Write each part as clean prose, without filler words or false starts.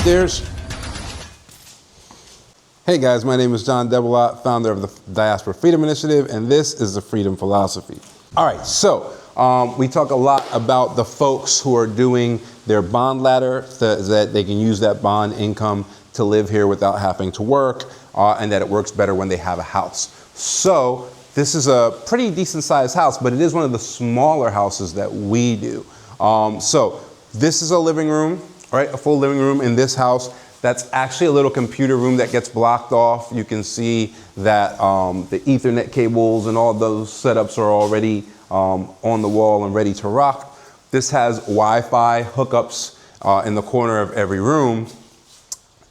upstairs. Hey guys, my name is John Debelot, founder of the Diaspora Freedom Initiative, and this is the Freedom Philosophy. All right, so we talk a lot about the folks who are doing their bond ladder, that they can use that bond income to live here without having to work, and that it works better when they have a house. So this is a pretty decent sized house, but it is one of the smaller houses that we do. So this is a living room, right? A full living room in this house. That's actually a little computer room that gets blocked off. You can see that the Ethernet cables and all those setups are already on the wall and ready to rock. This has Wi-Fi hookups in the corner of every room.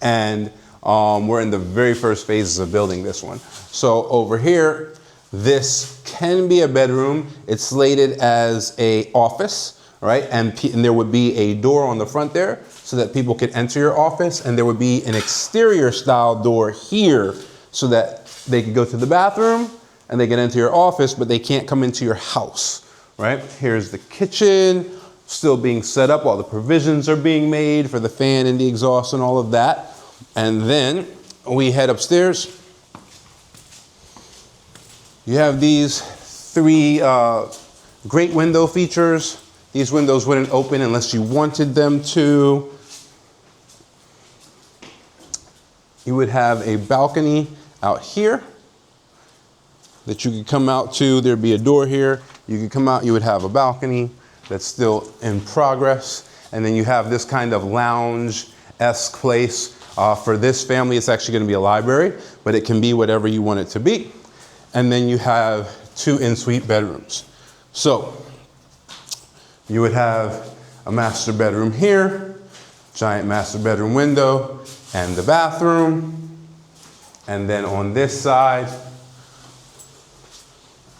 And we're in the very first phases of building this one. So over here, this can be a bedroom. It's slated as a office, right? And there would be a door on the front there so that people could enter your office, and there would be an exterior style door here so that they could go to the bathroom and they can enter your office, but they can't come into your house, right? Here's the kitchen, still being set up. All the provisions are being made for the fan and the exhaust and all of that. And then we head upstairs. You have these three great window features. These windows wouldn't open unless you wanted them to. You would have a balcony out here that you could come out to. There'd be a door here. You could come out, you would have a balcony that's still in progress. And then you have this kind of lounge-esque place. For this family, it's actually going to be a library, but it can be whatever you want it to be. And then you have two en-suite bedrooms. So you would have a master bedroom here, giant master bedroom window, and the bathroom. And then on this side,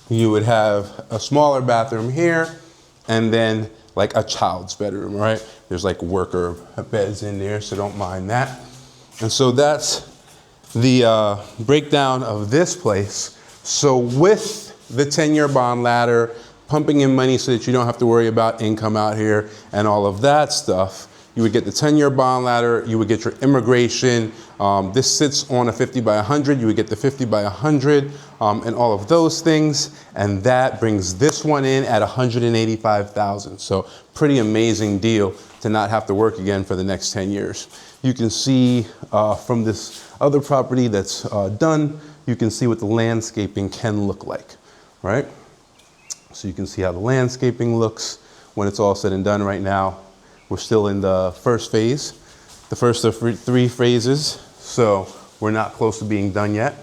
you would have a smaller bathroom here, and then like a child's bedroom, right? There's like worker beds in there, so don't mind that. And so that's the breakdown of this place. So with the 10-year bond ladder, pumping in money so that you don't have to worry about income out here and all of that stuff, you would get the 10-year bond ladder, you would get your immigration. This sits on a 50 by 100, you would get the 50 by 100 and all of those things. And that brings this one in at $185,000. So pretty amazing deal to not have to work again for the next 10 years. You can see from this other property that's done, you can see what the landscaping can look like, right? So you can see how the landscaping looks when it's all said and done. Right now, we're still in the first phase, the first of three phases. So we're not close to being done yet.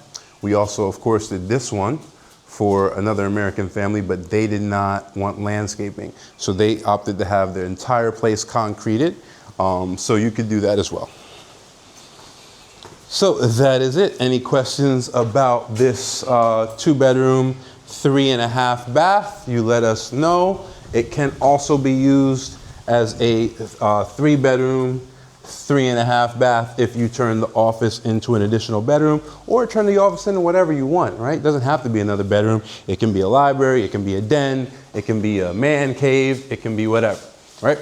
We also, of course, did this one for another American family, but they did not want landscaping. So they opted to have their entire place concreted. So you could do that as well. So that is it. Any questions about this 2-bedroom, 3.5 bath? You let us know. It can also be used as a 3-bedroom, 3.5 bath if you turn the office into an additional bedroom, or turn the office into whatever you want, right? It doesn't have to be another bedroom. It can be a library, it can be a den, it can be a man cave, it can be whatever, right?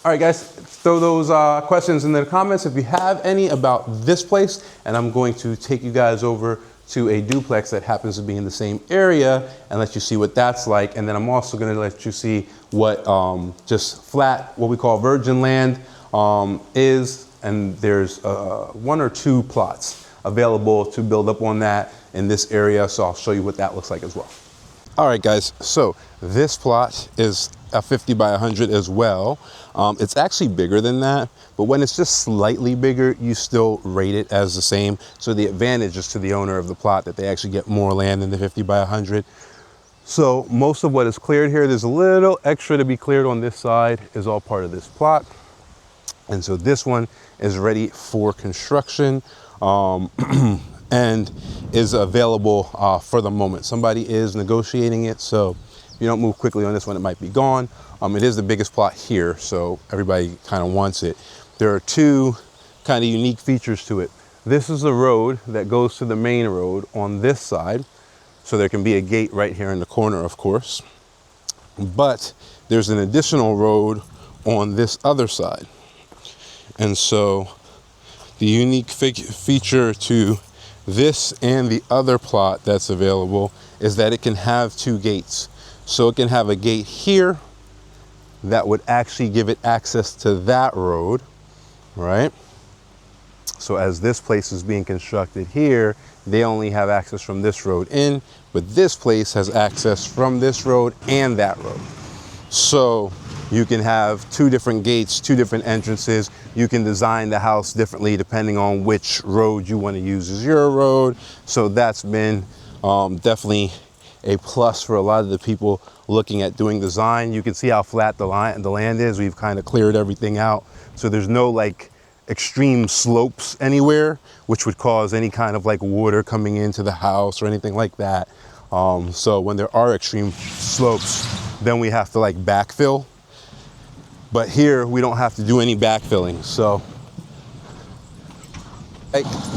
All right, guys, throw those questions in the comments if you have any about this place, and I'm going to take you guys over to a duplex that happens to be in the same area and let you see what that's like. And then I'm also going to let you see what just flat, what we call virgin land is. And there's 1 or 2 plots available to build up on that in this area. So I'll show you what that looks like as well. All right, guys, so this plot is a 50 by 100 as well. It's actually bigger than that, but when it's just slightly bigger, you still rate it as the same. So the advantage is to the owner of the plot that they actually get more land than the 50 by 100. So most of what is cleared here, there's a little extra to be cleared on this side, is all part of this plot. And so this one is ready for construction. And is available for the moment. Somebody is negotiating it, so if you don't move quickly on this one, it might be gone. It is the biggest plot here, so everybody kind of wants it. There are 2 kind of unique features to it. This is the road that goes to the main road on this side, so there can be a gate right here in the corner, of course. But there's an additional road on this other side. And so The unique feature to this and the other plot that's available is that it can have two gates. So it can have a gate here that would actually give it access to that road, right? So as this place is being constructed here, they only have access from this road in, but this place has access from this road and that road. So you can have two different gates, two different entrances. You can design the house differently depending on which road you want to use as your road. So that's been definitely a plus for a lot of the people looking at doing design. You can see how flat the land is. We've kind of cleared everything out. So there's no like extreme slopes anywhere, which would cause any kind of like water coming into the house or anything like that. So when there are extreme slopes, then we have to like backfill. But here we don't have to do any backfilling. So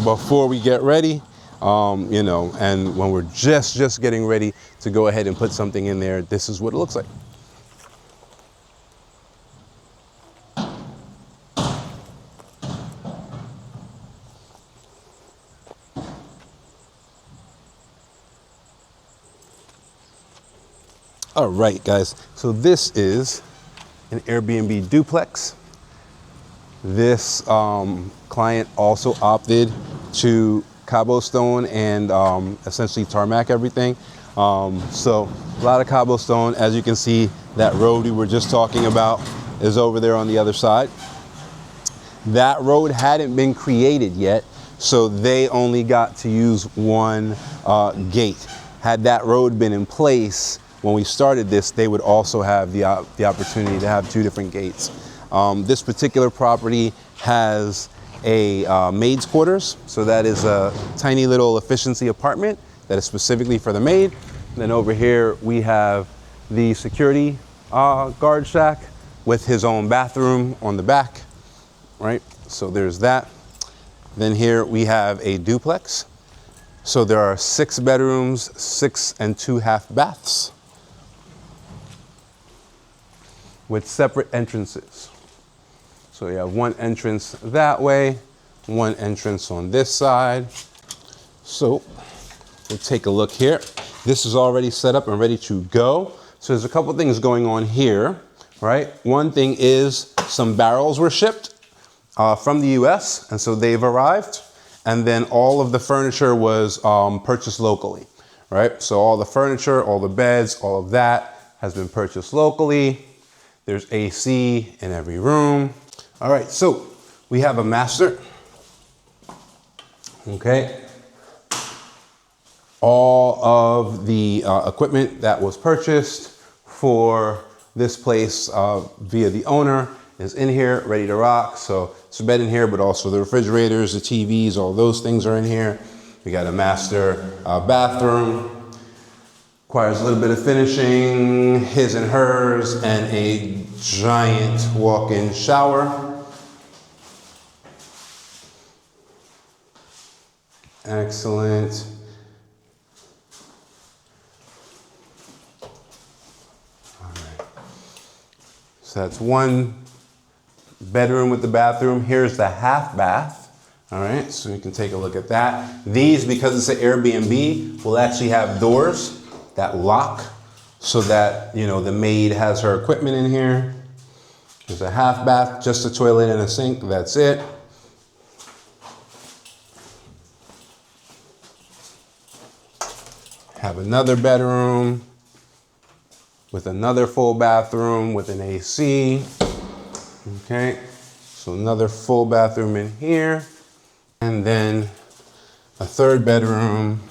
before we get ready, you know, and when we're just getting ready to go ahead and put something in there, this is what it looks like. All right, guys, so this is an Airbnb duplex. This client also opted to cobblestone and essentially tarmac everything. So a lot of cobblestone. As you can see, that road we were just talking about is over there on the other side. That road hadn't been created yet, so they only got to use one gate. Had that road been in place when we started this, they would also have the opportunity to have two different gates. This particular property has a maid's quarters. So that is a tiny little efficiency apartment that is specifically for the maid. And then over here, we have the security guard shack with his own bathroom on the back, right? So there's that. Then here we have a duplex. So there are 6 bedrooms, 6 and 2 half baths, with separate entrances. So you have one entrance that way, one entrance on this side. So we'll take a look here. This is already set up and ready to go. So there's a couple things going on here, right? One thing is some barrels were shipped from the US, and so they've arrived. And then all of the furniture was purchased locally, right? So all the furniture, all the beds, all of that has been purchased locally. There's AC in every room. All right, so we have a master, okay? All of the equipment that was purchased for this place via the owner is in here, ready to rock. So it's a bed in here, but also the refrigerators, the TVs, all those things are in here. We got a master bathroom. Requires a little bit of finishing, his and hers, and a giant walk-in shower. Excellent. All right. So that's one bedroom with the bathroom. Here's the half bath. All right, so you can take a look at that. These, because it's an Airbnb, will actually have doors that lock so that, you know, the maid has her equipment in here. There's a half bath, just a toilet and a sink, that's it. Have another bedroom with another full bathroom with an AC. Okay, so another full bathroom in here. And then a third bedroom.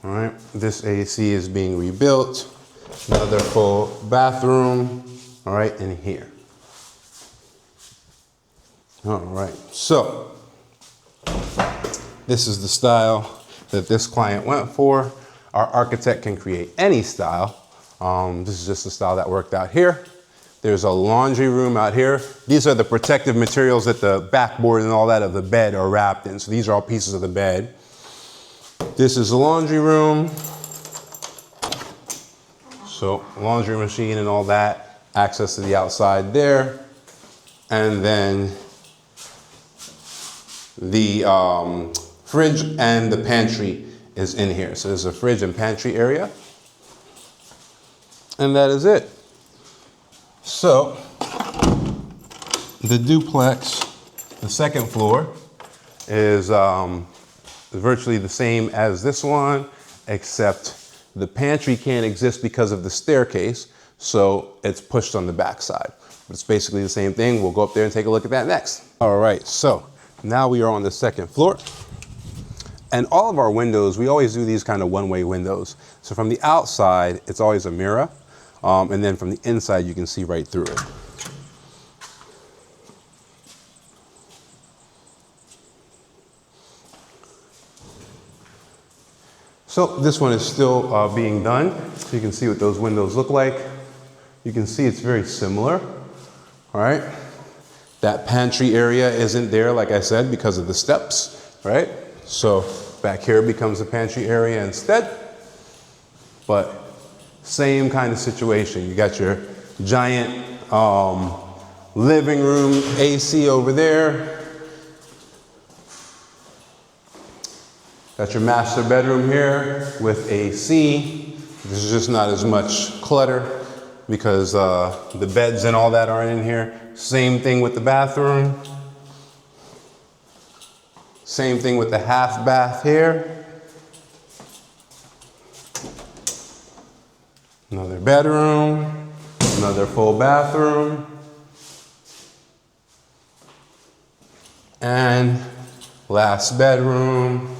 All right, this AC is being rebuilt. Another full bathroom, all right, in here. All right, so this is the style that this client went for. Our architect can create any style. This is just the style that worked out here. There's a laundry room out here. These are the protective materials that the backboard and all that of the bed are wrapped in. So these are all pieces of the bed. This is the laundry room. So laundry machine and all that, access to the outside there. And then The fridge and the pantry is in here. So there's a fridge and pantry area. And that is it. So the duplex, the second floor, is virtually the same as this one, except the pantry can't exist because of the staircase, so it's pushed on the back side. But it's basically the same thing. We'll go up there and take a look at that next. All right, so now we are on the second floor. And all of our windows, we always do these kind of one-way windows. So from the outside, it's always a mirror. And then from the inside, you can see right through it. So this one is still being done. So you can see what those windows look like. You can see it's very similar, all right? That pantry area isn't there, like I said, because of the steps, right? So back here becomes the pantry area instead. But same kind of situation. You got your giant living room AC over there. Got your master bedroom here with AC. There's just not as much clutter because the beds and all that aren't in here. Same thing with the bathroom. Same thing with the half bath here. Another bedroom, another full bathroom. And last bedroom.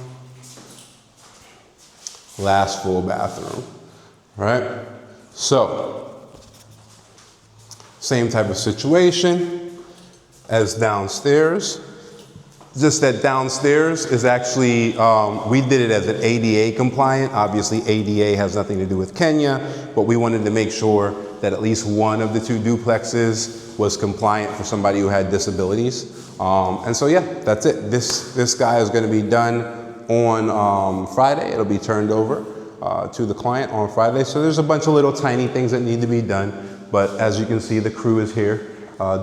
Last full bathroom, right? So, same type of situation as downstairs. Just that downstairs is actually, we did it as an ADA compliant. Obviously, ADA has nothing to do with Kenya, but we wanted to make sure that at least one of the two duplexes was compliant for somebody who had disabilities. And so, yeah, that's it. This guy is gonna be done on Friday. It'll be turned over to the client on Friday. So there's a bunch of little tiny things that need to be done. But as you can see, the crew is here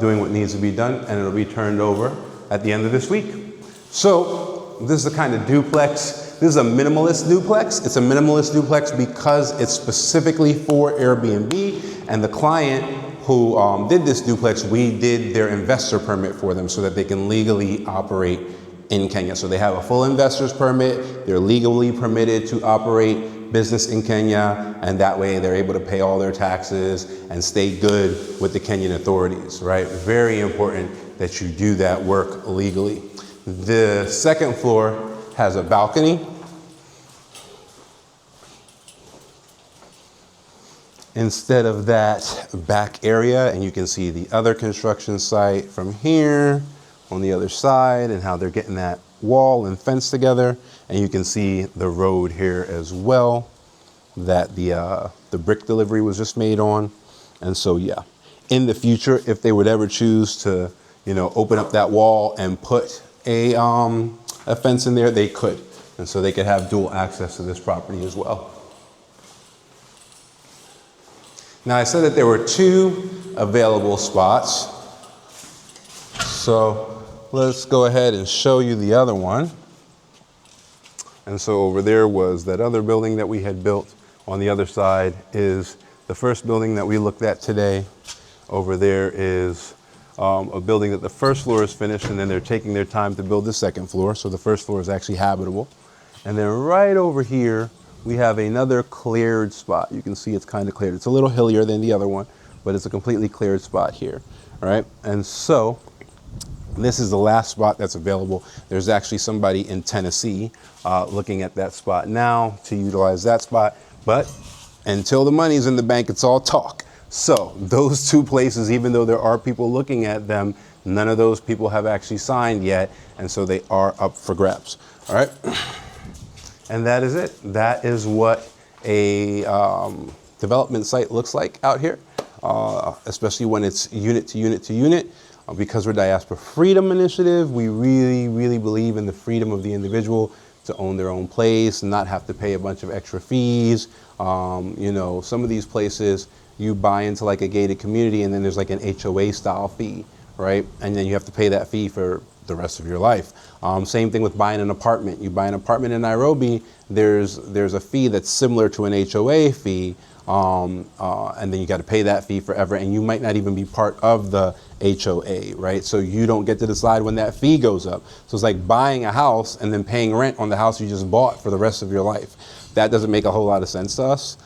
doing what needs to be done, and it'll be turned over at the end of this week. So this is the kind of duplex. This is a minimalist duplex. It's a minimalist duplex because it's specifically for Airbnb, and the client who did this duplex, we did their investor permit for them so that they can legally operate in Kenya. So they have a full investor's permit. They're legally permitted to operate business in Kenya, and that way they're able to pay all their taxes and stay good with the Kenyan authorities, right? Very important that you do that work legally. The second floor has a balcony. Instead of that back area, and you can see the other construction site from here on the other side and how they're getting that wall and fence together. And you can see the road here as well that the brick delivery was just made on. And so, yeah, in the future, if they would ever choose to, you know, open up that wall and put a fence in there, they could. And so they could have dual access to this property as well. Now, I said that there were 2 available spots. So let's go ahead and show you the other one. And so over there was that other building that we had built. On the other side is the first building that we looked at today. Over there is a building that the first floor is finished, and then they're taking their time to build the second floor. So the first floor is actually habitable. And then right over here, we have another cleared spot. You can see it's kind of cleared. It's a little hillier than the other one, but it's a completely cleared spot here, all right? And so this is the last spot that's available. There's actually somebody in Tennessee looking at that spot now to utilize that spot, but until the money's in the bank, it's all talk. So those 2 places, even though there are people looking at them, none of those people have actually signed yet, and so they are up for grabs, all right? And that is it. That is what a development site looks like out here, especially when it's unit to unit to unit. Because we're Diaspora Freedom Initiative, we really, really believe in the freedom of the individual to own their own place and not have to pay a bunch of extra fees. You know, some of these places, you buy into like a gated community and then there's like an HOA style fee, right? And then you have to pay that fee for the rest of your life. Same thing with buying an apartment. You buy an apartment in Nairobi, there's a fee that's similar to an HOA fee, and then you got to pay that fee forever, and you might not even be part of the HOA, right? So you don't get to decide when that fee goes up. So it's like buying a house and then paying rent on the house you just bought for the rest of your life. That doesn't make a whole lot of sense to us.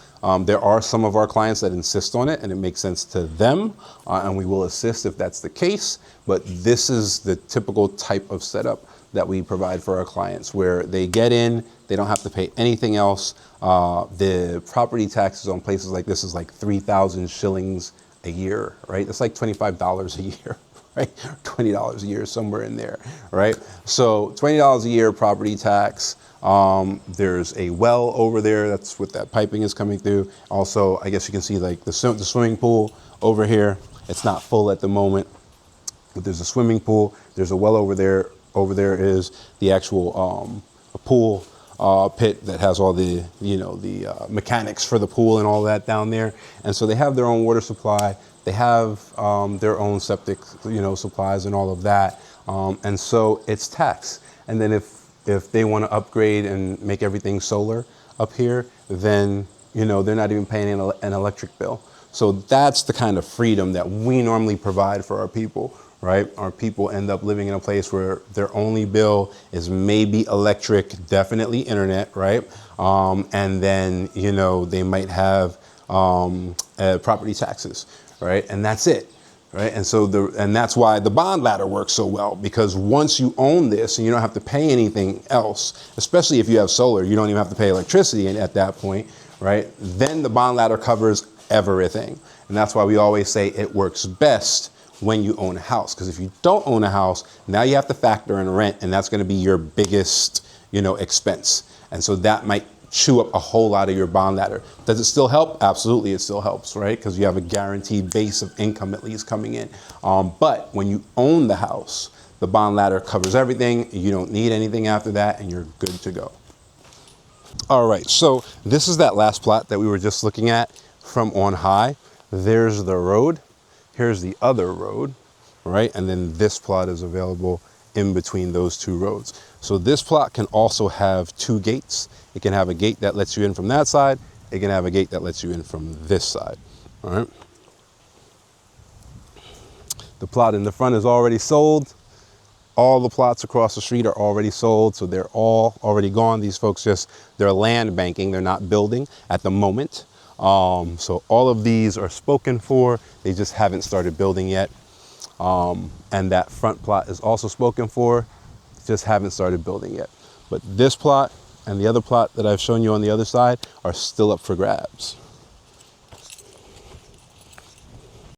There are some of our clients that insist on it, and it makes sense to them, and we will assist if that's the case. But this is the typical type of setup that we provide for our clients, where they get in, they don't have to pay anything else. The property taxes on places like this is like 3,000 shillings a year, right? That's like $25 a year, right? $20 a year, somewhere in there, right? So $20 a year property tax. There's a well over there. That's what that piping is coming through. Also, I guess you can see like the swimming pool over here. It's not full at the moment, but there's a swimming pool. There's a well over there. Over there is the actual pool pit that has all the, the mechanics for the pool and all that down there. And so they have their own water supply. They have their own septic, supplies and all of that. And so it's taxed. And then if they want to upgrade and make everything solar up here, then, they're not even paying an electric bill. So that's the kind of freedom that we normally provide for our people, right? Our people end up living in a place where their only bill is maybe electric, definitely internet, right? And then, they might have property taxes, right? And that's it. Right. And so that's why the bond ladder works so well, because once you own this and you don't have to pay anything else, especially if you have solar, you don't even have to pay electricity at that point. Right. Then the bond ladder covers everything. And that's why we always say it works best when you own a house, because if you don't own a house, now you have to factor in rent, and that's going to be your biggest, expense. And so that might chew up a whole lot of your bond ladder. Does it still help? Absolutely, it still helps, right? Because you have a guaranteed base of income at least coming in. But when you own the house, the bond ladder covers everything. You don't need anything after that, and you're good to go. All right, so this is that last plot that we were just looking at from on high. There's the road. Here's the other road, right? And then this plot is available in between those two roads. So this plot can also have two gates. It can have a gate that lets you in from that side. It can have a gate that lets you in from this side, all right? The plot in the front is already sold. All the plots across the street are already sold, so they're all already gone. These folks they're land banking, they're not building at the moment. So all of these are spoken for. They just haven't started building yet. And that front plot is also spoken for, just haven't started building yet. But this plot and the other plot that I've shown you on the other side are still up for grabs.